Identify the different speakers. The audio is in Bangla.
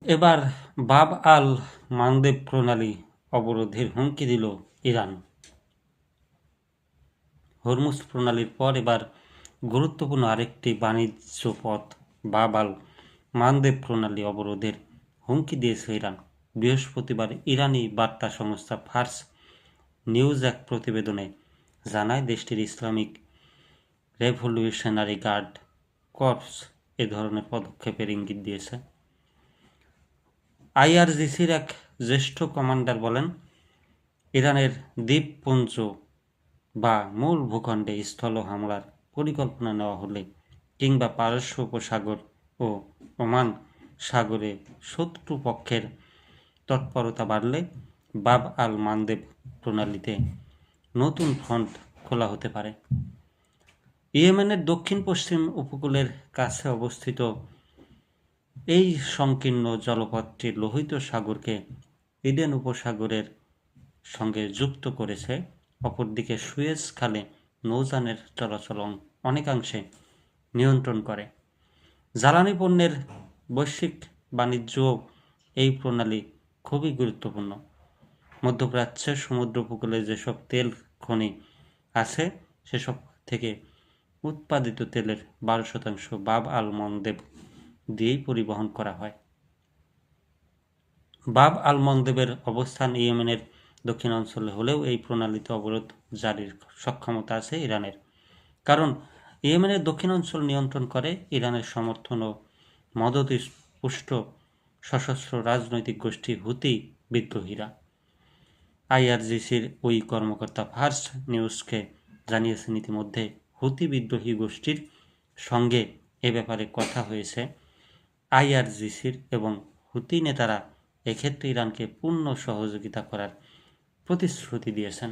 Speaker 1: এবার বাব আল মানদেব প্রণালী অবরোধের হুমকি দিল ইরান। হরমুজ প্রণালীর পর এবার গুরুত্বপূর্ণ আরেকটি বাণিজ্য পথ বাব আল মানদেব প্রণালী অবরোধের হুমকি দিয়েছে ইরান। বৃহস্পতিবার ইরানি বার্তা সংস্থা ফার্স নিউজ এক প্রতিবেদনে জানায়, দেশটির ইসলামিক রেভলিউশনারি গার্ড কর্পস এ ধরনের পদক্ষেপের ইঙ্গিত দিয়েছে। আইআরজিসির এক জ্যেষ্ঠ কমান্ডার বলেন, ইরানের দ্বীপপুঞ্জ বা মূল ভূখণ্ডে স্থল হামলার পরিকল্পনা নেওয়া হলে কিংবা পারস্য উপসাগর ও ওমান সাগরে শত্রুপক্ষের তৎপরতা বাড়লে বাব আল মানদেব প্রণালীতে নতুন ফ্রন্ট খোলা হতে পারে। ইয়েমেনের দক্ষিণ পশ্চিম উপকূলের কাছে অবস্থিত এই সংকীর্ণ জলপথটি লোহিত সাগরকে ইডেন উপসাগরের সঙ্গে যুক্ত করেছে। অপরদিকে সুয়েজ খালে নৌযানের চলাচল অনেকাংশে নিয়ন্ত্রণ করে। জ্বালানি পণ্যের বৈশ্বিক বাণিজ্য এই প্রণালী খুবই গুরুত্বপূর্ণ। মধ্যপ্রাচ্যের সমুদ্র উপকূলে যেসব তেল খনি আছে সেসব থেকে উৎপাদিত তেলের 12% বাব আল মানদেব দিয়েই পরিবহন করা হয়। বাব আল মানদেবের অবস্থান ইয়েমেনের দক্ষিণাঞ্চলে হলেও এই প্রণালীতে অবরোধ জারির সক্ষমতা আছে ইরানের, কারণ ইয়েমেনের দক্ষিণাঞ্চল নিয়ন্ত্রণ করে ইরানের সমর্থন ও মদত পুষ্ট সশস্ত্র রাজনৈতিক গোষ্ঠী হুতি বিদ্রোহীরা। আইআরজিসির ওই কর্মকর্তা ফার্স নিউজকে জানিয়েছেন, ইতিমধ্যে হুতি বিদ্রোহী গোষ্ঠীর সঙ্গে এ ব্যাপারে কথা হয়েছে আইআরজিসির এবং হুতি নেতারা এক্ষেত্রে ইরানকে পূর্ণ সহযোগিতা করার প্রতিশ্রুতি দিয়েছেন।